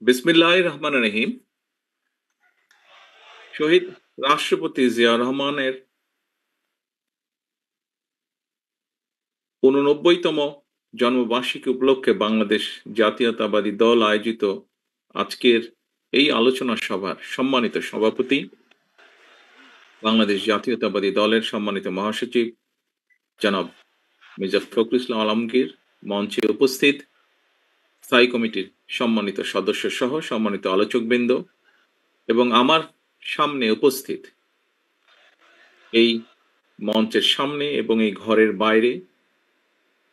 বিসমিল্লাহির রহমানির রহিম। শহীদ রাষ্ট্রপতি জিয়া রহমানের ৮৯তম জন্মবার্ষিকী উপলক্ষে বাংলাদেশ জাতীয়তাবাদী দল আয়োজিত আজকের এই আলোচনা সভার সম্মানিত সভাপতি, বাংলাদেশ জাতীয়তাবাদী দলের সম্মানিত মহাসচিব জনাব মির্জা ফখরুল ইসলাম আলমগীর, মঞ্চে উপস্থিত স্থায়ী কমিটির সম্মানিত সদস্য সহ সম্মানিত আলোচকবৃন্দ এবং আমার সামনে উপস্থিত এই মঞ্চের সামনে এবং এই ঘরের বাইরে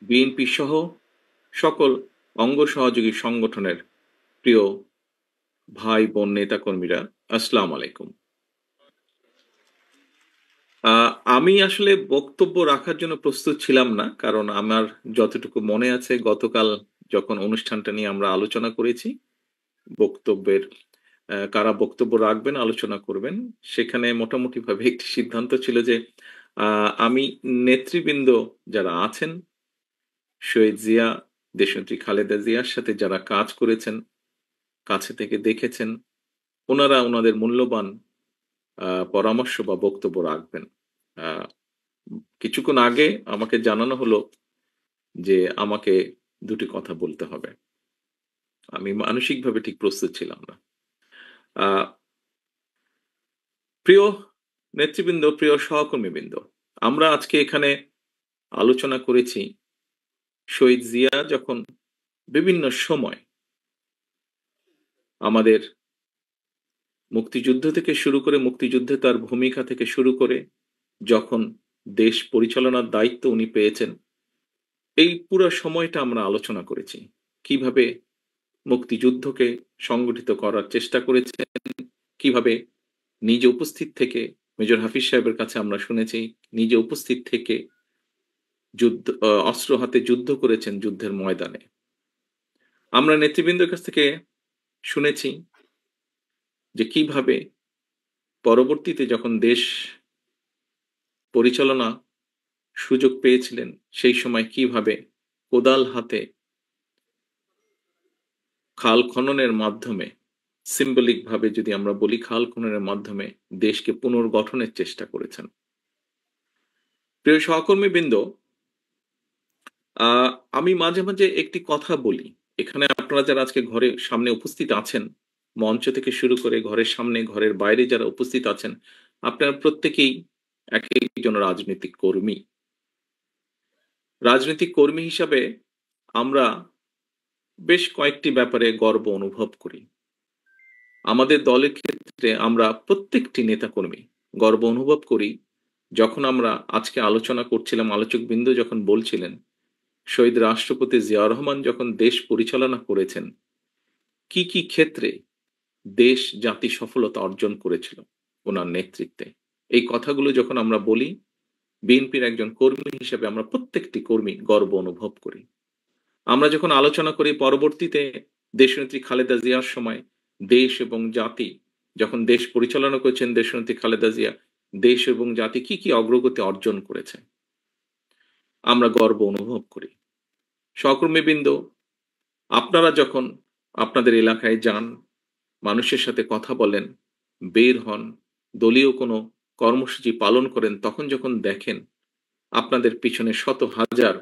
বিএনপি সহ সকল অঙ্গ সহযোগী সংগঠনের প্রিয় ভাই বোন নেতাকর্মীরা, আসসালামু আলাইকুম। আমি আসলে বক্তব্য রাখার জন্য প্রস্তুত ছিলাম না, কারণ আমার যতটুকু মনে আছে গতকাল যখন অনুষ্ঠানটা নিয়ে আমরা আলোচনা করেছি, বক্তব্যের কারা বক্তব্য রাখবেন, আলোচনা করবেন, সেখানে মোটামুটিভাবে একটি সিদ্ধান্ত ছিল যে আমি নেতৃবৃন্দ যারা আছেন, শহীদ জিয়া, দেশনেত্রী খালেদা জিয়ার সাথে যারা কাজ করেছেন, কাছে থেকে দেখেছেন, ওনারা ওনাদের মূল্যবান পরামর্শ বা বক্তব্য রাখবেন। আহ, কিছুক্ষণ আগে আমাকে জানানো হলো যে আমাকে দুটি কথা বলতে হবে। আমি মানসিকভাবে ঠিক প্রস্তুত ছিলাম না। আহ, প্রিয় নেতৃবৃন্দ, প্রিয় সহকর্মীবৃন্দ, আমরা আজকে এখানে আলোচনা করেছি শহীদ জিয়া যখন বিভিন্ন সময় আমাদের মুক্তিযুদ্ধ থেকে শুরু করে, মুক্তিযুদ্ধে তার ভূমিকা থেকে শুরু করে, যখন দেশ পরিচালনার দায়িত্ব উনি পেয়েছেন, এই পুরো সময়টা আমরা আলোচনা করেছি। কিভাবে মুক্তিযুদ্ধকে সংগঠিত করার চেষ্টা করেছেন, কিভাবে নিজে উপস্থিত থেকে, মেজর হাফিজ সাহেবের কাছে আমরা শুনেছি, নিজে উপস্থিত থেকে যুদ্ধ, অস্ত্র হাতে যুদ্ধ করেছেন যুদ্ধের ময়দানে। আমরা নেতৃবৃন্দের কাছ থেকে শুনেছি যে কিভাবে পরবর্তীতে যখন দেশ পরিচালনা সুযোগ পেয়েছিলেন, সেই সময় কিভাবে কোদাল হাতে খাল খননের মাধ্যমে, সিম্বলিক ভাবে যদি আমরা বলি, খাল খননের মাধ্যমে দেশকে পুনর্গঠনের চেষ্টা করেছেন। প্রিয় সহকর্মীবৃন্দ, আমি মাঝে মাঝে একটি কথা বলি। এখানে আপনারা যারা আজকে ঘরে সামনে উপস্থিত আছেন, মঞ্চ থেকে শুরু করে ঘরের সামনে, ঘরের বাইরে যারা উপস্থিত আছেন, আপনারা প্রত্যেকেই এক একজন রাজনৈতিক কর্মী। রাজনৈতিক কর্মী হিসাবে আমরা বেশ কয়েকটি ব্যাপারে গর্ব অনুভব করি। আমাদের দলের ক্ষেত্রে আমরা প্রত্যেকটি নেতাকর্মী গর্ব অনুভব করি। যখন আমরা আজকে আলোচনা করছিলাম, আলোচকবৃন্দ যখন বলছিলেন শহীদ রাষ্ট্রপতি জিয়াউর রহমান যখন দেশ পরিচালনা করেছেন, কি কি ক্ষেত্রে দেশ জাতি সফলতা অর্জন করেছিল ওনার নেতৃত্বে, এই কথাগুলো যখন আমরা বলি, বিএনপির একজন কর্মী হিসেবে আমরা প্রত্যেকটি কর্মী গর্ব অনুভব করি। আমরা যখন আলোচনা করি পরবর্তীতে দেশনেত্রী খালেদা জিয়ার সময়, দেশ এবং জাতি যখন দেশ পরিচালনা করেছেন দেশনেত্রী খালেদা জিয়া, দেশ এবং জাতি কি কি অগ্রগতি অর্জন করেছে, আমরা গর্ব অনুভব করি। সহকর্মীবৃন্দ, আপনারা যখন আপনাদের এলাকায় যান, মানুষের সাথে কথা বলেন, বের হন, দলীয় কোনো কর্মসূচি পালন করেন, তখন যখন দেখেন আপনাদের পিছনে শত হাজার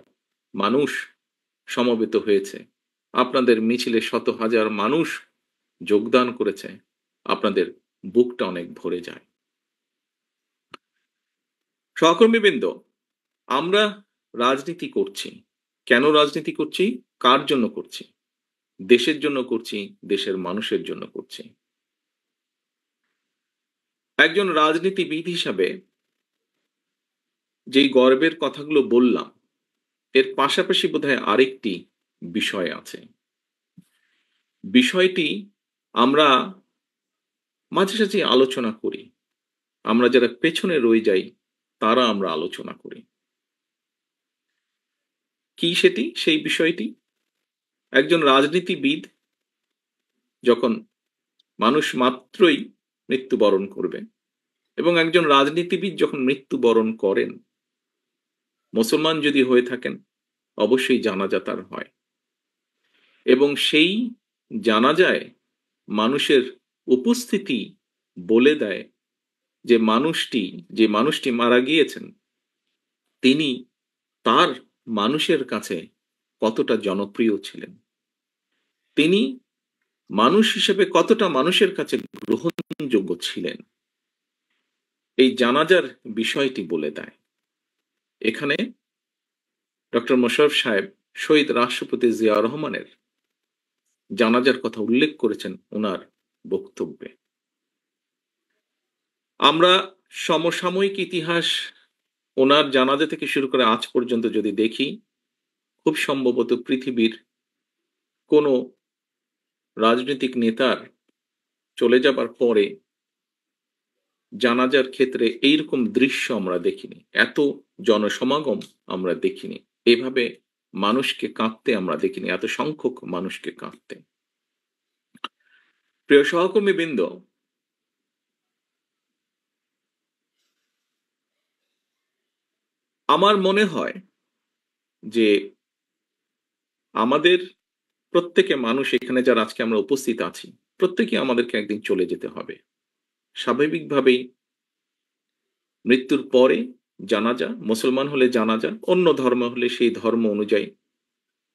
মানুষ সমবেত হয়েছে, আপনাদের মিছিলে শত হাজার মানুষ যোগদান করেছে, আপনাদের বুকটা অনেক ভরে যায়। সহকর্মীবৃন্দ, আমরা রাজনীতি করছি। কেন রাজনীতি করছি? কার জন্য করছি? দেশের জন্য করছি, দেশের মানুষের জন্য করছি। একজন রাজনীতিবিদ হিসাবে যেই গর্বের কথাগুলো বললাম, এর পাশাপাশি বোধহয় আরেকটি বিষয় আছে। বিষয়টি আমরা মাঝে সাঝে আলোচনা করি। আমরা যারা পেছনে রয়ে যাই, তারা আমরা আলোচনা করি। কি সেটি? সেই বিষয়টি, একজন রাজনীতিবিদ যখন, মানুষ মাত্রই মৃত্যুবরণ করবে, এবং একজন রাজনীতিবিদ যখন মৃত্যুবরণ করেন, মুসলমান যদি হয়ে থাকেন, অবশ্যই জানাজা তার হয়, এবং সেই জানাজায় মানুষের উপস্থিতি বলে দেয় যে মানুষটি মারা গিয়েছেন, তিনি তার মানুষের কাছে কতটা জনপ্রিয় ছিলেন। তিনি মানুষ হিসেবে কতটা মানুষের কাছে গ্রহণযোগ্য ছিলেন। এই জানাজার বিষয়টি বলে দেয়। এখানে ডক্টর মোশাররফ সাহেব শহীদ রাষ্ট্রপতি জিয়াউর রহমানের জানাজার কথা উল্লেখ করেছেন ওনার বক্তব্যে। আমরা সমসাময়িক ইতিহাস ওনার জানাজা থেকে শুরু করে আজ পর্যন্ত যদি দেখি, খুব সম্ভবত পৃথিবীর কোনো রাজনৈতিক নেতার চলে যাবার পরে জানাজার ক্ষেত্রে এইরকম দৃশ্য আমরা দেখিনি। এত জনসমাগম আমরা দেখিনি। এভাবে মানুষকে কাঁদতে আমরা দেখিনি, এত সংখ্যক মানুষকে কাঁদতে। প্রিয় সহকর্মীবৃন্দ, আমার মনে হয় যে আমাদের প্রত্যেকে মানুষ, এখানে যারা আজকে আমরা উপস্থিত আছি, প্রত্যেকে আমাদেরকে একদিন চলে যেতে হবে। স্বাভাবিকভাবেই মৃত্যুর পরে জানাজা, মুসলমান হলে জানাজা, অন্য ধর্ম হলে সেই ধর্ম অনুযায়ী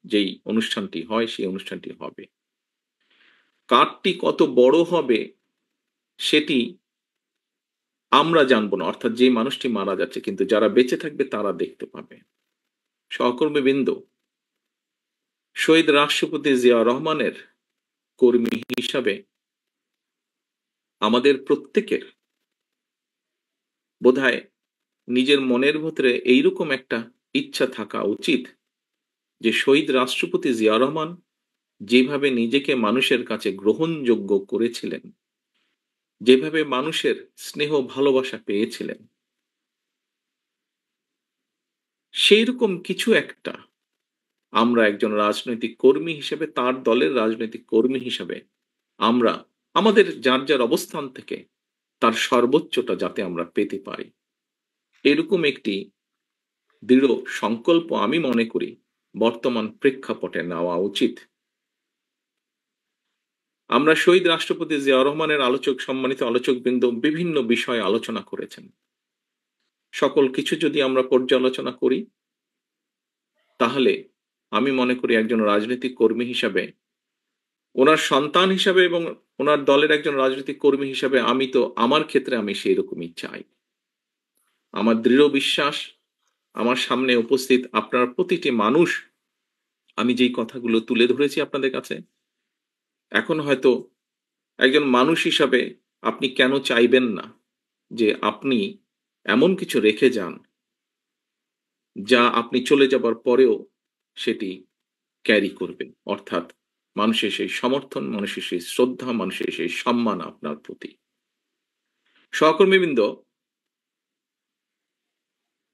যেই অনুষ্ঠানটি হয় সেই অনুষ্ঠানটি হবে। কারটি কত বড় হবে সেটি আমরা জানবো না, অর্থাৎ যে মানুষটি মারা যাচ্ছে, কিন্তু যারা বেঁচে থাকবে তারা দেখতে পাবে। সহকর্মীবৃন্দ, শহীদ রাষ্ট্রপতি জিয়াউর রহমানের কর্মী হিসাবে আমাদের প্রত্যেকের বোধহয় নিজের মনের ভেতরে এইরকম একটা ইচ্ছা থাকা উচিত যে শহীদ রাষ্ট্রপতি জিয়াউর রহমান যেভাবে নিজেকে মানুষের কাছে গ্রহণযোগ্য করেছিলেন, যেভাবে মানুষের স্নেহ ভালোবাসা পেয়েছিলেন, সেই রকম কিছু একটা আমরা একজন রাজনৈতিক কর্মী হিসেবে, তার দলের রাজনৈতিক কর্মী হিসেবে আমরা আমাদের যার যার অবস্থান থেকে তার সর্বোচ্চটা যাতে আমরা পেতে পারি, এরকম একটি দৃঢ় সংকল্প আমি মনে করি বর্তমান প্রেক্ষাপটে নেওয়া উচিত। আমরা শহীদ রাষ্ট্রপতি জিয়াউর রহমানের সম্মানিত আলোচকবৃন্দ বিভিন্ন বিষয়ে আলোচনা করেছেন। সকল কিছু যদি আমরা পর্যালোচনা করি, তাহলে আমি মনে করি একজন রাজনৈতিক কর্মী হিসাবে, ওনার সন্তান হিসাবে এবং ওনার দলের একজন রাজনৈতিক কর্মী হিসাবে আমার ক্ষেত্রে আমি সেই রকমই চাই। আমার দৃঢ় বিশ্বাস, আমার সামনে উপস্থিত আপনার প্রতিটি মানুষ, আমি যেই কথাগুলো তুলে ধরেছি আপনাদের কাছে, এখন হয়তো একজন মানুষ হিসাবে আপনি কেন চাইবেন না যে আপনি এমন কিছু রেখে যান যা আপনি চলে যাবার পরেও সেটি ক্যারি করবে, অর্থাৎ মানুষের সেই সমর্থন, মানুষের সেই শ্রদ্ধা, মানুষের সেই সম্মান আপনার প্রতি। সহকর্মীবৃন্দ,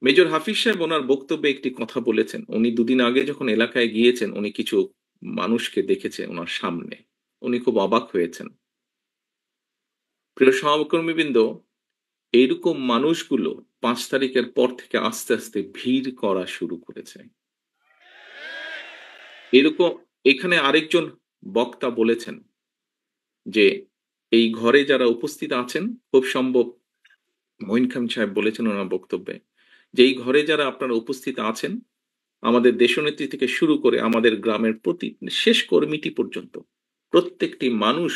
মেজর হাফিজ সাহেব ওনার বক্তব্যে একটি কথা বলেছেন। উনি দুদিন আগে যখন এলাকায় গিয়েছেন, উনি কিছু মানুষকে দেখেছেন ওনার সামনে, উনি খুব অবাক হয়েছেন। প্রিয় সহকর্মীবৃন্দ, এইরকম মানুষগুলো 5 তারিখের পর থেকে আস্তে আস্তে ভিড় করা শুরু করেছে। এরকম এখানে আরেকজন বক্তা বলেছেন যে এই ঘরে যারা উপস্থিত আছেন, খুব সম্ভব মঈন খান সাহেব বলেছেন ওনার বক্তব্যে যে এই ঘরে যারা আপনারা উপস্থিত আছেন, আমাদের দেশনেত্রী থেকে শুরু করে আমাদের গ্রামের প্রতি শেষ কর্মীটি পর্যন্ত, প্রত্যেকটি মানুষ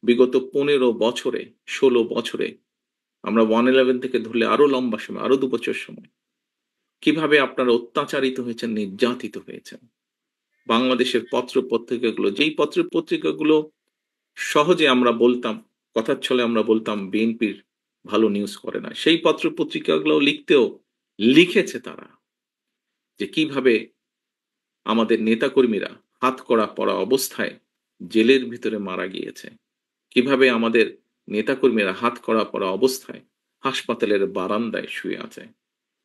বিগত 15 বছরে, 16 বছরে, আমরা 111 থেকে ধরলে আরো লম্বা সময়, আরো 2 বছর সময়, কিভাবে আপনারা অত্যাচারিত হয়েছেন, নির্যাতিত হয়েছেন। বাংলাদেশের পত্র পত্রিকাগুলো, যেই পত্র পত্রিকাগুলো সহজে আমরা বলতাম, কথার ছলে আমরা বলতাম বিএনপির ভালো নিউজ করে না, সেই পত্র পত্রিকাগুলো লিখেছে তারা যে কিভাবে আমাদের নেতাকর্মীরা হাতকড়া পরা অবস্থায় জেলের ভিতরে মারা গিয়েছে, কিভাবে আমাদের নেতাকর্মীরা হাতকড়া পরা অবস্থায় হাসপাতালের বারান্দায় শুয়ে আছে।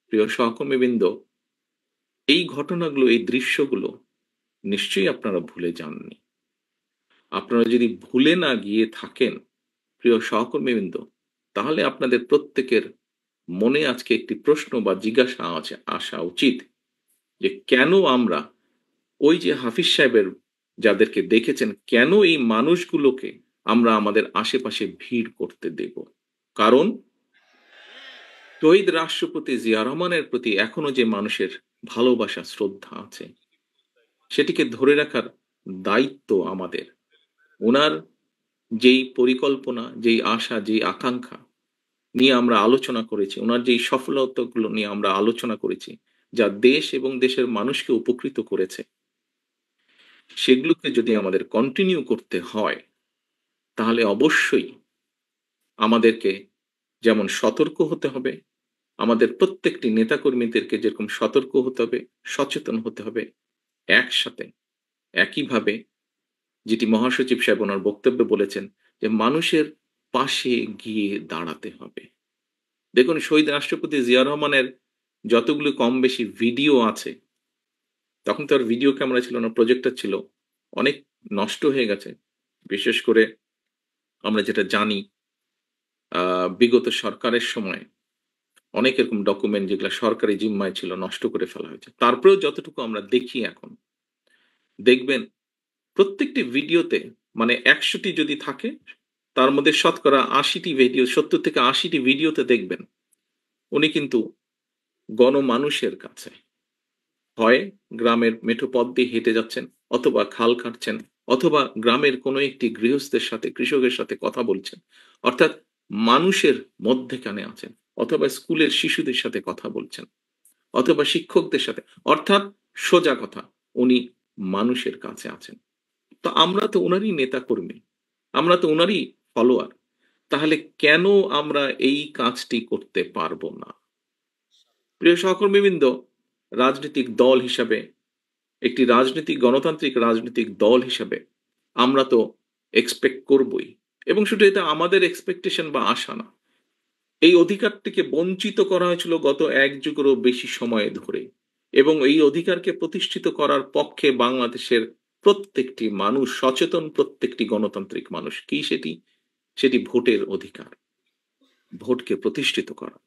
প্রিয় সহকর্মীবৃন্দ, এই ঘটনাগুলো, এই দৃশ্যগুলো নিশ্চয়ই আপনারা ভুলে যাননি। আপনারা যদি ভুলে না গিয়ে থাকেন প্রিয় সহকর্মীবৃন্দ, তাহলে আপনাদের প্রত্যেকের মনে আজকে একটি প্রশ্ন বা জিজ্ঞাসা আসা উচিত যে কেন আমরা ওই যে হাফিজ সাহেবের যাদেরকে দেখেছেন, কেন এই মানুষগুলোকে আমরা আমাদের আশেপাশে ভিড় করতে দেব? কারণ শহীদ রাষ্ট্রপতি জিয়া রহমানের প্রতি এখনো যে মানুষের ভালোবাসা, শ্রদ্ধা আছে, সেটিকে ধরে রাখার দায়িত্ব আমাদের। উনার যেই পরিকল্পনা, যেই আশা, যেই আকাঙ্ক্ষা নিয়ে আমরা আলোচনা করেছি, উনার যেই সফলতাগুলো নিয়ে আমরা আলোচনা করেছি, যা দেশ এবং দেশের মানুষকে উপকৃত করেছে, সেগুলোকে যদি আমাদের কন্টিনিউ করতে হয়, তাহলে অবশ্যই আমাদেরকে যেমন সতর্ক হতে হবে, আমাদের প্রত্যেকটি নেতাকর্মীদেরকে যেরকম সতর্ক হতে হবে, সচেতন হতে হবে, একসাথে একইভাবে যেটি মহাসচিব সাহেব ওনার বক্তব্যে বলেছেন যে মানুষের পাশে গিয়ে দাঁড়াতে হবে। দেখুন, শহীদ রাষ্ট্রপতি জিয়া রহমানের যতগুলো কম বেশি ভিডিও আছে, তখন তো আর ভিডিও ক্যামেরা ছিল না, প্রজেক্টর ছিল। অনেক নষ্ট হয়ে গেছে। বিশেষ করে আমরা যেটা জানি, বিগত সরকারের সময় অনেক এরকম ডকুমেন্ট যেগুলা সরকারি জিম্মায় ছিল নষ্ট করে ফেলা হয়েছে। তারপরেও যতটুকু আমরা দেখি এখন, দেখবেন প্রত্যেকটি ভিডিওতে মানে ১০০ টি যদি থাকে, তার মধ্যে শতকরা ৮০ টি ভিডিও, ৭০ থেকে ৮০ টি ভিডিওতে দেখবেন উনি কিন্তু গণমানুষের কাছে হয় গ্রামের মেঠো পথ দিয়ে হেঁটে যাচ্ছেন, অথবা খাল কাটছেন, অথবা গ্রামের কোনো একটি গৃহস্থের সাথে, কৃষকের সাথে কথা বলছেন। অর্থাৎ মানুষের মধ্যেখানে আছেন, অথবা স্কুলের শিশুদের সাথে কথা বলছেন, অথবা শিক্ষকদের সাথে। অর্থাৎ সোজা কথা, উনি মানুষের কাছে আছেন। তো আমরা তো উনারই নেতাকর্মী, আমরা তো উনারই ফলোয়ার। তাহলে কেন আমরা এই কাজটি করতে পারবো না? প্রিয় সহকর্মীবৃন্দ, রাজনৈতিক দল হিসাবে, একটি গণতান্ত্রিক রাজনৈতিক দল হিসাবে আমরা তো এক্সপেক্ট করবই, এবং শুধু এটা আমাদের এক্সপেকটেশন বা আশা না। এই অধিকারটিকে বঞ্চিত করা হয়েছিল গত ১ যুগেরও বেশি সময় ধরে, এবং এই অধিকারকে প্রতিষ্ঠিত করার পক্ষে বাংলাদেশের প্রত্যেকটি মানুষ সচেতন, প্রত্যেকটি গণতান্ত্রিক মানুষ। কি সেটি? সেটি ভোটের অধিকার, ভোটকে প্রতিষ্ঠিত করা।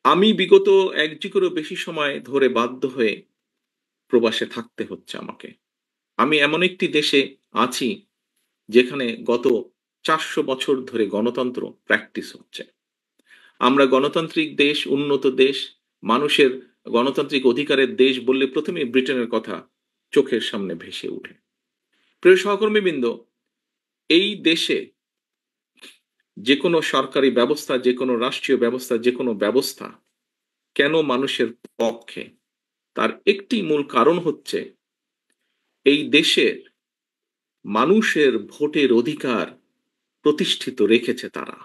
আমি বিগত ১ যুগেরও বেশি সময় ধরে বাধ্য হয়ে প্রবাসে থাকতে হচ্ছে আমাকে। আমি এমন একটি দেশে আছি যেখানে গত ৪০০ বছর ধরে গণতন্ত্র প্র্যাকটিস হচ্ছে। আমরা গণতান্ত্রিক দেশ, উন্নত দেশ, মানুষের গণতান্ত্রিক অধিকারের দেশ বললে ১ম এই ব্রিটেনের কথা চোখের সামনে ভেসে ওঠে। প্রিয় সহকর্মীবৃন্দ, এই দেশে যেকোনো সরকারি ব্যবস্থা, যেকোনো রাষ্ট্রীয় ব্যবস্থা, যেকোনো ব্যবস্থা কেন মানুষের পক্ষে? তার একটি মূল কারণ হচ্ছে এই দেশের মানুষের ভোটের অধিকার প্রতিষ্ঠিত রেখেছে তারা।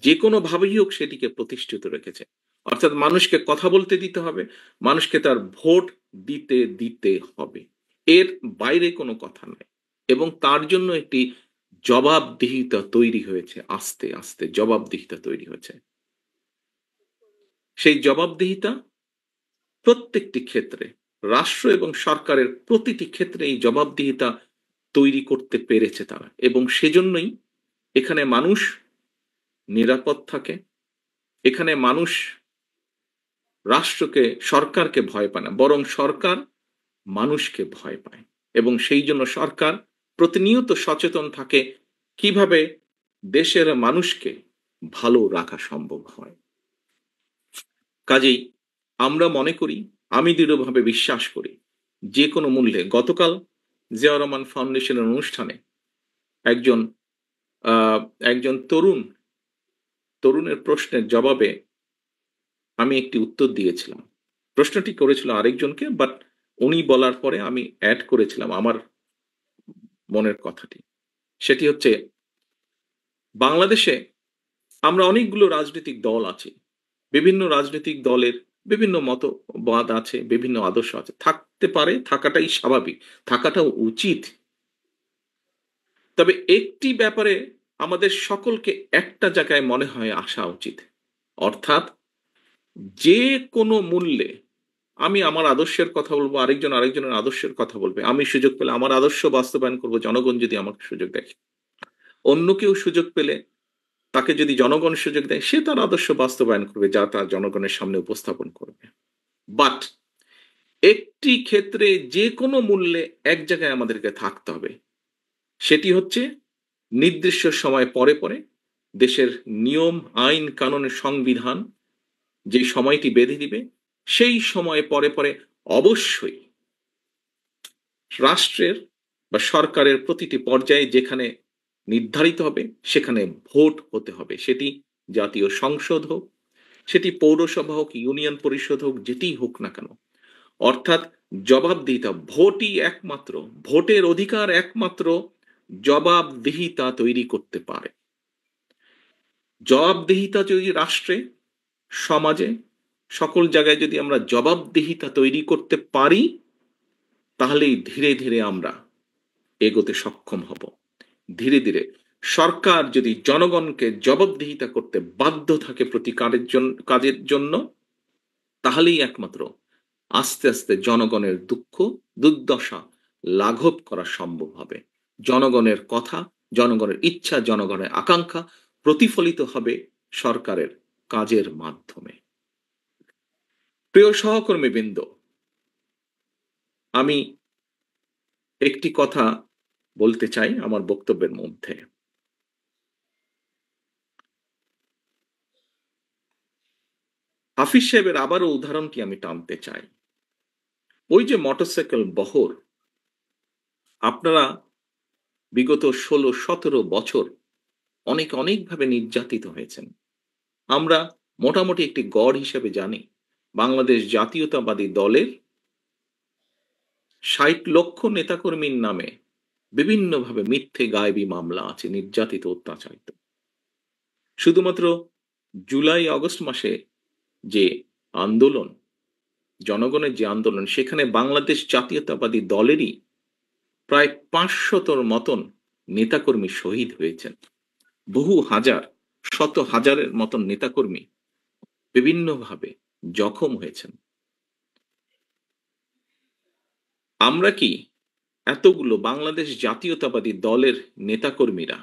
যেকোনোভাবেই হোক সেটিকে প্রতিষ্ঠিত রেখেছে। অর্থাৎ মানুষকে কথা বলতে দিতে হবে, মানুষকে তার ভোট দিতে দিতে হবে। এর বাইরে কোনো কথা নাই। এবং তার জন্য একটি জবাবদিহিতা তৈরি হয়েছে, আস্তে, আস্তে জবাবদিহিতা তৈরি হয়েছে। সেই জবাবদিহিতা প্রত্যেকটি ক্ষেত্রে, রাষ্ট্র এবং সরকারের প্রতিটি ক্ষেত্রে এই জবাবদিহিতা তৈরি করতে পেরেছে তারা, এবং সেজন্যই এখানে মানুষ নিরাপদ থাকে। এখানে মানুষ রাষ্ট্রকে, সরকারকে ভয় পায় না, বরং সরকার মানুষকে ভয় পায়। এবং সেই জন্য সরকার প্রতিনিয়ত সচেতন থাকে কিভাবে দেশের মানুষকে ভালো রাখা সম্ভব হয়। কাজেই আমরা মনে করি, আমি দৃঢ়ভাবে বিশ্বাস করি, যে কোনো মূল্যে গতকাল জিয়াউর রহমান ফাউন্ডেশনের অনুষ্ঠানে একজন আহ, একজন তরুণের প্রশ্নের জবাবে আমি একটি উত্তর দিয়েছিলাম। প্রশ্নটি করেছিল আরেকজনকে, বাট উনি বলার পরে আমি অ্যাড করেছিলাম আমার মনের কথাটি। সেটি হচ্ছে, বাংলাদেশে আমরা অনেকগুলো রাজনৈতিক দল আছি। বিভিন্ন রাজনৈতিক দলের বিভিন্ন মতবাদ আছে, বিভিন্ন আদর্শ আছে, থাকতে পারে, থাকাটাই স্বাভাবিক, থাকাটাও উচিত। তবে একটি ব্যাপারে আমাদের সকলকে একটা জায়গায় মনে হয় আসা উচিত। অর্থাৎ যে কোনো মূল্যে আমি আমার আদর্শের কথা বলবো, আরেকজনের আদর্শের কথা বলবে। আমি সুযোগ পেলে আমার আদর্শ বাস্তবায়ন করব, জনগণ যদি আমাকে সুযোগ দেয়। অন্য কেউ সুযোগ পেলে, তাকে যদি জনগণ সুযোগ দেয়, সে তার আদর্শ বাস্তবায়ন করবে, যা তার জনগণের সামনে উপস্থাপন করবে। বাট একটি ক্ষেত্রে যে কোনো মূল্যে এক জায়গায় আমাদেরকে থাকতে হবে, সেটি হচ্ছে নির্দিষ্ট সময় পরে পরে দেশের নিয়ম আইন কানুনের সংবিধান যে সময়টি বেঁধে দিবে সেই সময় পরে পরে অবশ্যই রাষ্ট্রের বা সরকারের প্রতিটি পর্যায়ে যেখানে নির্ধারিত হবে সেখানে ভোট হতে হবে। সেটি জাতীয় সংসদ হোক, সেটি পৌরসভা হোক, ইউনিয়ন পরিষদ হোক, যেটিই হোক না কেন। অর্থাৎ জবাবদিহিতা, ভোটই একমাত্র, ভোটের অধিকার একমাত্র জবাবদিহিতা তৈরি করতে পারে। জবাবদিহিতা যদি রাষ্ট্রে, সমাজে, সকল জায়গায় যদি আমরা জবাবদিহিতা তৈরি করতে পারি, তাহলেই ধীরে ধীরে আমরা এগোতে সক্ষম হব। ধীরে ধীরে সরকার যদি জনগণকে জবাবদিহিতা করতে বাধ্য থাকে প্রতি কাজের জন্য, তাহলেই একমাত্র আস্তে আস্তে জনগণের দুঃখ দুর্দশা লাঘব করা সম্ভব হবে। জনগণের কথা, জনগণের ইচ্ছা, জনগণের আকাঙ্ক্ষা প্রতিফলিত হবে সরকারের কাজের মাধ্যমে। প্রিয় সহকর্মীবৃন্দ, আমি একটি কথা বলতে চাই আমার বক্তব্যের মধ্যে। হাফিজ সাহেবের আবারও উদাহরণটি আমি টানতে চাই। ওই যে মোটরসাইকেল বহর, আপনারা বিগত 16-17 বছর অনেকভাবে নির্যাতিত হয়েছেন। আমরা মোটামুটি একটি গড় হিসেবে জানি বাংলাদেশ জাতীয়তাবাদী দলের ৬০ লক্ষ নেতাকর্মীর নামে বিভিন্নভাবে মিথ্যে গায়েবী মামলা আছে, নির্যাতিত, অত্যাচারিত। শুধুমাত্র জুলাই আগস্ট মাসে যে আন্দোলন, জনগণের যে আন্দোলন, সেখানে বাংলাদেশ জাতীয়তাবাদী দলেরই প্রায় ৫০০-র মতন নেতাকর্মী শহীদ হয়েছেন। বহু হাজার, শত হাজারের মতন নেতাকর্মী বিভিন্নভাবে জখম হয়েছেন। আমরা কি এতগুলো বাংলাদেশ জাতীয়তাবাদী দলের নেতাকর্মীরা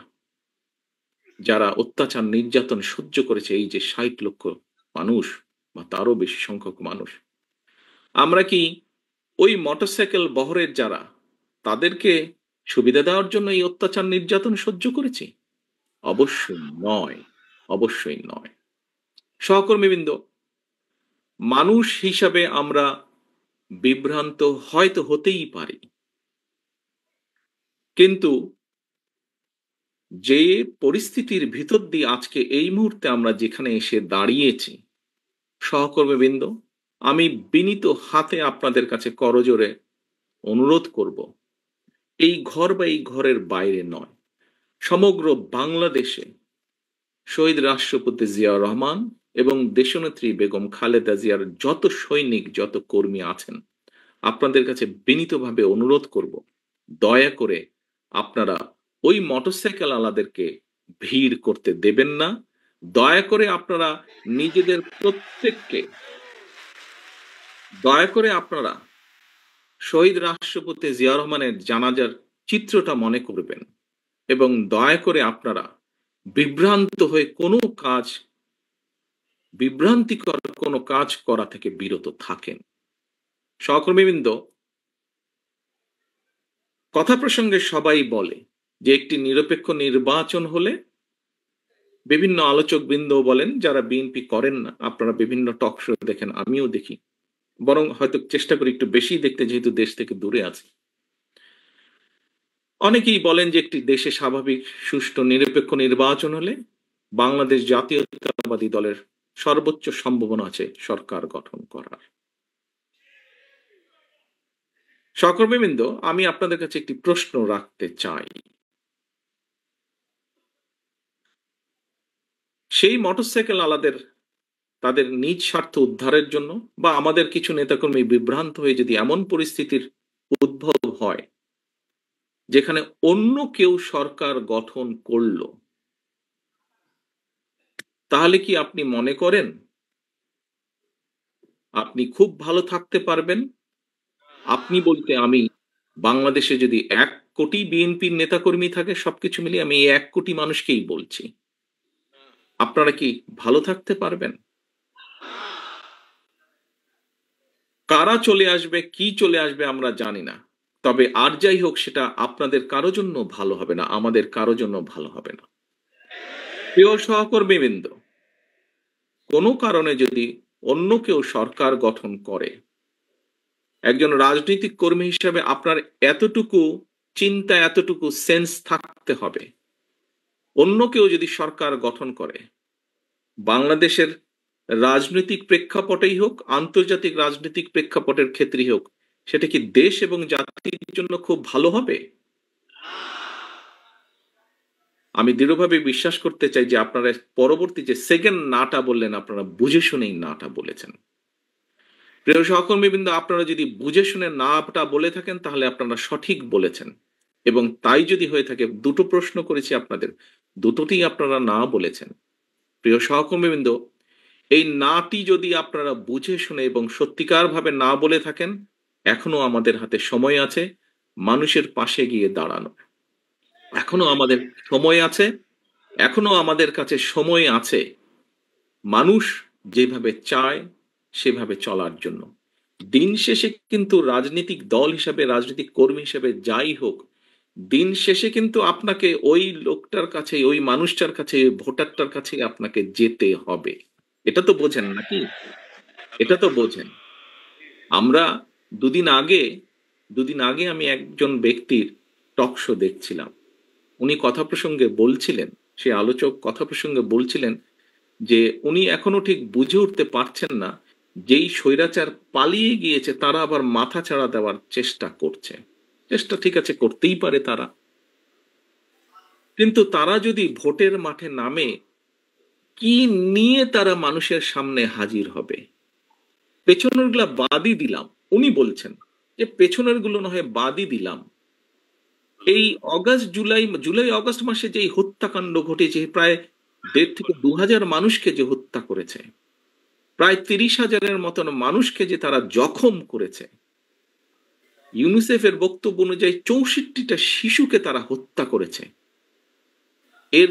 যারা অত্যাচার নির্যাতন সহ্য করেছে, এই যে ৬০ লক্ষ মানুষ বা তারও বেশি সংখ্যক মানুষ, আমরা কি ওই মোটরসাইকেল বহরের যারা, তাদেরকে সুবিধা দেওয়ার জন্য এই অত্যাচার নির্যাতন সহ্য করেছি? অবশ্যই নয়, অবশ্যই নয়। সহকর্মীবৃন্দ, মানুষ হিসাবে আমরা বিভ্রান্ত হয়তো হতেই পারি, কিন্তু যে পরিস্থিতির ভিতর দিয়ে আজকে এই মুহূর্তে আমরা যেখানে এসে দাঁড়িয়েছি, সহকর্মীবৃন্দ, আমি বিনীত হাতে আপনাদের কাছে করজোড়ে অনুরোধ করব, এই ঘর বা এই ঘরের বাইরে নয়, সমগ্র বাংলাদেশে শহীদ রাষ্ট্রপতি জিয়াউর রহমান এবং দেশনেত্রী বেগম খালেদা জিয়ার যত সৈনিক, যত কর্মী আছেন, আপনাদের কাছে বিনীতভাবে অনুরোধ করব, দয়া করে আপনারা ওই মোটরসাইকেল আলাদেরকে ভিড় করতে দেবেন না। দয়া করে আপনারা নিজেদের প্রত্যেককে, দয়া করে আপনারা শহীদ রাষ্ট্রপতি জিয়াউর রহমানের জানাজার চিত্রটা মনে করবেন এবং দয়া করে আপনারা বিভ্রান্ত হয়ে কোনো কাজ, বিভ্রান্তিকর কোনো কাজ করা থেকে বিরত থাকেন। সহকর্মীবৃন্দ, কথা প্রসঙ্গে সবাই বলে যে একটি নিরপেক্ষ নির্বাচন হলে, বিভিন্ন আলোচক বৃন্দ বলেন যারা বিএনপি করেন না, আপনারা বিভিন্ন টক শো দেখেন, আমিও দেখি, বরং হয়তো চেষ্টা করি একটু বেশি দেখতে, যেহেতু দেশ থেকে দূরে আছে। অনেকেই বলেন যে একটি দেশে স্বাভাবিক সুষ্ঠু নিরপেক্ষ নির্বাচন হলে বাংলাদেশ জাতীয়তাবাদী দলের সর্বোচ্চ সম্ভাবনা আছে সরকার গঠন করার। সহকর্মীবৃন্দ, আমি আপনাদের কাছে একটি প্রশ্ন রাখতে চাই। সেই মোটরসাইকেল আলাদের তাদের নিজ স্বার্থ উদ্ধারের জন্য বা আমাদের কিছু নেতাকর্মী বিভ্রান্ত হয়ে যদি এমন পরিস্থিতির উদ্ভব হয় যেখানে অন্য কেউ সরকার গঠন করল, তাহলে কি আপনি মনে করেন আপনি খুব ভালো থাকতে পারবেন? আপনি বলতে আমি, বাংলাদেশে যদি ১ কোটি বিএনপির নেতাকর্মী থাকে, সবকিছু মিলিয়ে আমি এই ১ কোটি মানুষকেই বলছি, আপনারা কি ভালো থাকতে পারবেন? কারা চলে আসবে, কি চলে আসবে আমরা জানি না। তবে আর যাই হোক সেটা আপনাদের কারো জন্য ভালো হবে না, আমাদের কারো জন্য ভালো হবে না। প্রিয় সহকর্মীবৃন্দ, কোনো কারণে যদি অন্য কেউ সরকার গঠন করে, একজন রাজনৈতিক কর্মী হিসাবে আপনার এতটুকু চিন্তা, এতটুকু সেন্স থাকতে হবে। অন্য কেউ যদি সরকার গঠন করে, বাংলাদেশের রাজনৈতিক প্রেক্ষাপটেই হোক, আন্তর্জাতিক রাজনৈতিক প্রেক্ষাপটের ক্ষেত্রেই হোক, সেটা কি দেশ এবং জাতির জন্য খুব ভালো হবে? আমি দৃঢ়ভাবে বিশ্বাস করতে চাই যে আপনারা পরবর্তী যে সেকেন্ড নাটা বললেন, আপনারা বুঝে শুনেই নাটা বলেছেন। প্রিয় সহকর্মীবৃন্দ, আপনারা যদি বুঝে শুনে নাটা বলে থাকেন তাহলে আপনারা সঠিক বলেছেন, এবং তাই যদি হয়ে থাকে, দুটো প্রশ্ন করেছি আপনাদের, দুটোতেই আপনারা না বলেছেন। প্রিয় সহকর্মীবৃন্দ, এই নাটি যদি আপনারা বুঝে শুনে এবং সত্যিকার ভাবে না বলে থাকেন, এখনো আমাদের হাতে সময় আছে মানুষের পাশে গিয়ে দাঁড়ানো। এখনো আমাদের সময় আছে, এখনো আমাদের কাছে সময় আছে মানুষ যেভাবে চায় সেভাবে চলার জন্য। দিন শেষে কিন্তু রাজনৈতিক দল হিসাবে, রাজনৈতিক কর্মী হিসেবে যাই হোক, দিন শেষে কিন্তু আপনাকে ওই লোকটার কাছে, ওই মানুষটার কাছে, ওই ভোটারটার কাছে আপনাকে যেতে হবে। এটা তো বোঝেন নাকি? এটা তো বোঝেন। আমরা দুদিন আগে দুদিন আগে আমি একজন ব্যক্তির টক শো দেখছিলাম। উনি কথা প্রসঙ্গে বলছিলেন, সে আলোচক কথা প্রসঙ্গে বলছিলেন যে উনি এখনো ঠিক বুঝে উঠতে পারছেন না, যেই স্বৈরাচার পালিয়ে গিয়েছে তারা আবার মাথাচাড়া দেওয়ার চেষ্টা করছে। চেষ্টা ঠিক আছে, করতেই পারে তারা, কিন্তু তারা যদি ভোটের মাঠে নামে, কি নিয়ে তারা মানুষের সামনে হাজির হবে? পেছনের গুলা বাদই দিলাম, উনি বলছেন যে পেছনের গুলো না হয় বাদই দিলাম, এই জুলাই অগস্ট মাসে যে হত্যাকাণ্ড ঘটেছে, প্রায় 1.5 থেকে 2,000 মানুষকে যে হত্যা করেছে, প্রায় 30,000-এর মতন মানুষকে যে তারা জখম করেছে, ইউনিসেফের বক্তব্য অনুযায়ী 64টা শিশুকে তারা হত্যা করেছে, এর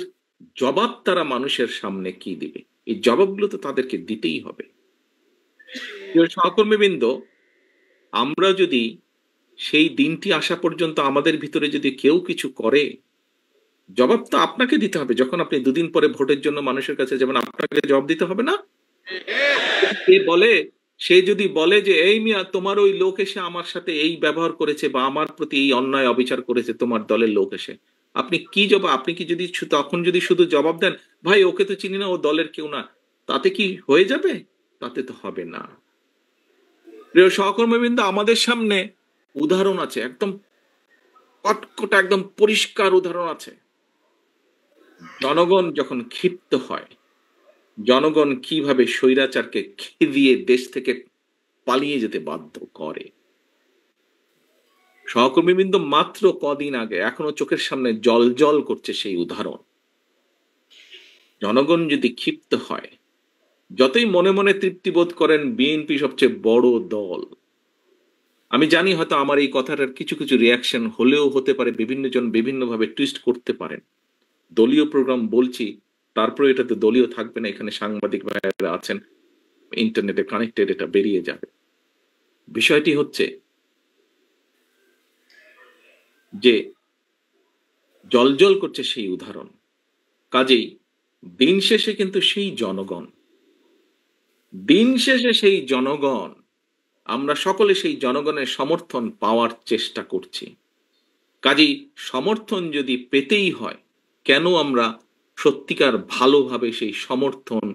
জবাব তারা মানুষের সামনে কি দিবে? এই জবাবগুলো তো তাদেরকে দিতেই হবে। প্রিয় সহকর্মীবৃন্দ, আমরা যদি সেই দিনটি আসা পর্যন্ত আমাদের ভিতরে যদি কেউ কিছু করে, জবাব তো আপনাকে দিতে হবে। যখন আপনি দুদিন পরে ভোটের জন্য মানুষের কাছে যাবেন, আপনাকে জবাব দিতে হবে না? সে বলে সে যদি বলে যে এই মিয়া, তোমার ওই লোক এসে আমার সাথে এই ব্যবহার করেছে বা আমার প্রতি এই অন্যায় অবিচার করেছে, তোমার দলের লোক এসে, আপনি কি জবাব, আপনি কি যদি তখন যদি শুধু জবাব দেন, ভাই ওকে তো চিনি না, ও দলের কেউ না, তাতে কি হয়ে যাবে? তাতে তো হবে না। প্রিয় সহকর্মীবৃন্দ, আমাদের সামনে উদাহরণ আছে, একদম কটকটা একদম পরিষ্কার উদাহরণ আছে। জনগণ যখন ক্ষিপ্ত হয়, জনগণ কিভাবে স্বৈরাচারকে খেদিয়ে দেশ থেকে পালিয়ে যেতে বাধ্য করে। সহকর্মীবৃন্দ, মাত্র কদিন আগে, এখনো চোখের সামনে জল করছে সেই উদাহরণ। জনগণ যদি ক্ষিপ্ত হয়, যতই মনে মনে তৃপ্তি বোধ করেন বিএনপি সবচেয়ে বড় দল, আমি জানি হয়তো আমার এই কথাটার কিছু কিছু রিয়াকশন হলেও হতে পারে, বিভিন্ন জন বিভিন্ন ভাবে টুইস্ট করতে পারেন। দলীয় প্রোগ্রাম বলছি, তারপরে এটাতে দলীয় থাকবে না, এখানে সাংবাদিক ভাইয়েরা আছেন, ইন্টারনেটে কানেক্টেড, এটা বেরিয়ে যাবে। বিষয়টি হচ্ছে যে জল করছে সেই উদাহরণ। কাজেই দিন শেষে কিন্তু সেই জনগণ, দিন শেষে সেই জনগণ, আমরা সকলে সেই জনগণের সমর্থন পাওয়ার চেষ্টা করছি। কাজেই সমর্থন যদি পেতেই হয়, কেন আমরা সত্যিকার ভালোভাবে সেই সমর্থন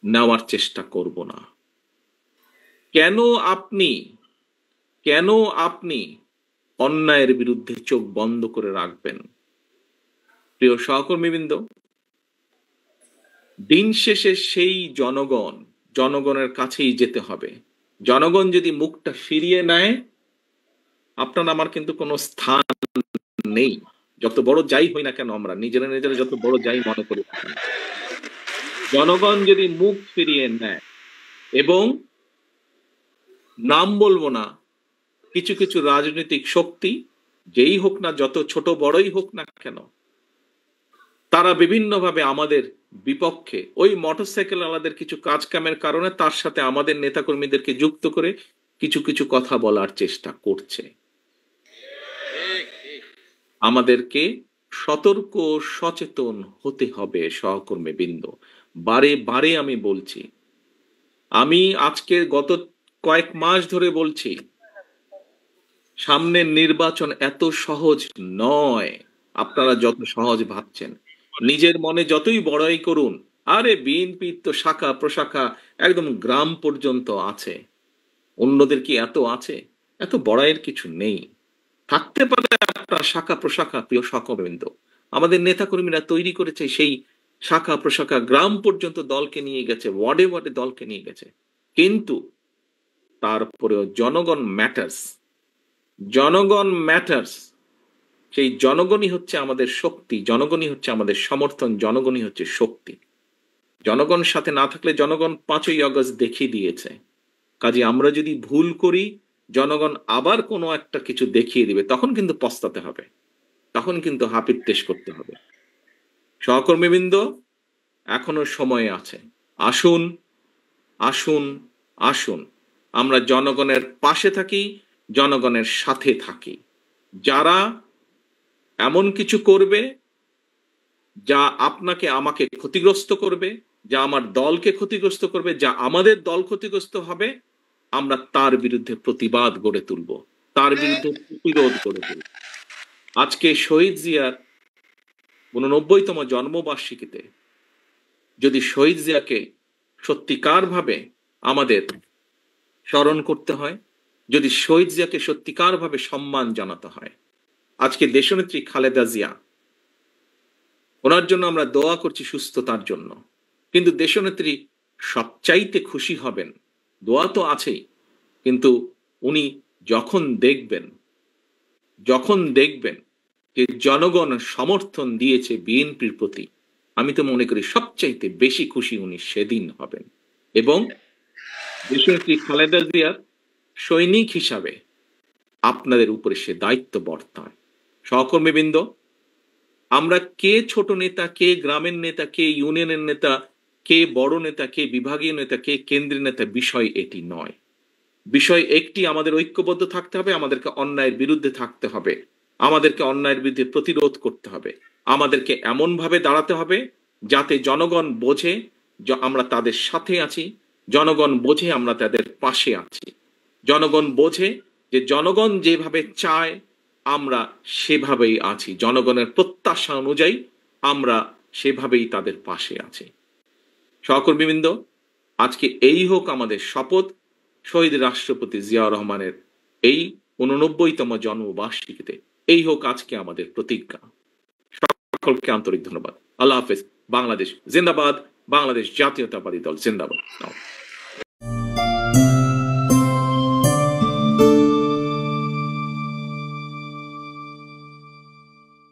নেওয়ার চেষ্টা করব না? কেন আপনি কেন আপনি অন্যায়ের বিরুদ্ধে চোখ বন্ধ করে রাখবেন? প্রিয় সহকর্মীবৃন্দ, দিন শেষে সেই জনগণের কাছেই যেতে হবে। জনগণ যদি মুখটা ফিরিয়ে নেয়, আপনার আমার কিন্তু কোনো স্থান নেই। যত বড় যাই হই না কেন, আমরা নিজেরা যত বড় যাই মনে করি না কেন, জনগণ যদি মুখ ফিরিয়ে নেয়, এবং নাম বলবো না, কিছু কিছু রাজনৈতিক শক্তি, যেই হোক না, যত ছোট বড়ই হোক না কেন, তারা বিভিন্নভাবে আমাদের বিপক্ষে ওই মোটরসাইকেল আলাদের কিছু কাজ কামের কারণে তার সাথে আমাদের নেতাকর্মীদেরকে যুক্ত করে কিছু কিছু কথা বলার চেষ্টা করছে। আমাদেরকে সতর্ক সচেতন হতে হবে সহকর্মীবৃন্দ। বারে বারে আমি বলছি, আমি আজকে গত কয়েক মাস ধরে বলছি, সামনের নির্বাচন এত সহজ নয় আপনারা যত সহজ ভাবছেন। নিজের মনে যতই বড়াই করুন, আরে বিএনপির তো শাখা প্রশাখা একদম গ্রাম পর্যন্ত আছে, অন্যদের কি এত আছে? এত বড়াইয়ের কিছু নেই। থাকতে পারে আপনার শাখা প্রশাখা, প্রিয় সহকর্মীবৃন্দ, আমাদের নেতাকর্মীরা তৈরি করেছে সেই শাখা প্রশাখা, গ্রাম পর্যন্ত দলকে নিয়ে গেছে, ওয়ার্ডে ওয়ার্ডে দলকে নিয়ে গেছে, কিন্তু তারপরেও জনগণ ম্যাটার্স। জনগণ ম্যাটার্স। সেই জনগণই হচ্ছে আমাদের শক্তি, জনগণই হচ্ছে আমাদের সমর্থন, জনগণই হচ্ছে শক্তি। জনগণ সাথে না থাকলে জনগণ 5ই আগস্ট দেখিয়ে দিয়েছে। কাজে আমরা যদি ভুল করি, জনগণ আবার কোনো একটা কিছু দেখিয়ে দিবে, তখন কিন্তু পস্তাতে হবে, তখন কিন্তু হাপিত্যেশ করতে হবে। সহকর্মীবৃন্দ, এখনো সময় আছে। আসুন, আসুন, আসুন, আমরা জনগণের পাশে থাকি, জনগণের সাথে থাকি। যারা এমন কিছু করবে যা আপনাকে আমাকে ক্ষতিগ্রস্ত করবে, যা আমার দলকে ক্ষতিগ্রস্ত করবে, যা আমাদের দল ক্ষতিগ্রস্ত হবে, আমরা তার বিরুদ্ধে প্রতিবাদ গড়ে তুলব, তার বিরুদ্ধে প্রতিরোধ গড়ে তুলব। আজকে শহীদ জিয়ার 89তম জন্মবার্ষিকীতে যদি শহীদ জিয়াকে সত্যিকারভাবে আমাদের স্মরণ করতে হয়, যদি শহীদ জিয়াকে সত্যিকারভাবে সম্মান জানাতে হয়, আজকে দেশনেত্রী খালেদা জিয়া, ওনার জন্য আমরা দোয়া করছি সুস্থতার জন্য, কিন্তু দেশনেত্রী সবচাইতে খুশি হবেন, দোয়া তো আছেই, কিন্তু উনি যখন দেখবেন যে জনগণ সমর্থন দিয়েছে বিএনপির প্রতি, আমি তো মনে করি সবচাইতে বেশি খুশি উনি সেদিন হবেন। এবং দেশনেত্রী খালেদা জিয়ার সৈনিক হিসাবে আপনাদের উপরে সে দায়িত্ব বর্তায়। সহকর্মীবৃন্দ, আমরা কে ছোট নেতা, কে গ্রামের নেতা, কে ইউনিয়নের নেতা, কে বড় নেতা, কে বিভাগীয় নেতা, কে কেন্দ্রীয় নেতা, বিষয় এটি নয়। বিষয় একটি, আমাদের ঐক্যবদ্ধ থাকতে হবে, আমাদেরকে অন্যায়ের বিরুদ্ধে থাকতে হবে, আমাদেরকে অন্যায়ের বিরুদ্ধে প্রতিরোধ করতে হবে, আমাদেরকে এমন ভাবে দাঁড়াতে হবে যাতে জনগণ বোঝে আমরা তাদের সাথে আছি, জনগণ বোঝে আমরা তাদের পাশে আছি, জনগণ বোঝে যে জনগণ যেভাবে চায় আমরা সেভাবেই আছি, জনগণের প্রত্যাশা অনুযায়ী আমরা সেভাবেই তাদের পাশে আছি। সহকর্মীবৃন্দ, আজকে এই হোক আমাদের শপথ, শহীদ রাষ্ট্রপতি জিয়াউর রহমানের এই 89তম জন্মবার্ষিকীতে এই হোক আজকে আমাদের প্রতিজ্ঞা। সকলকে আন্তরিক ধন্যবাদ। আল্লাহ হাফেজ। বাংলাদেশ জিন্দাবাদ। বাংলাদেশ জাতীয়তাবাদী দল জিন্দাবাদ।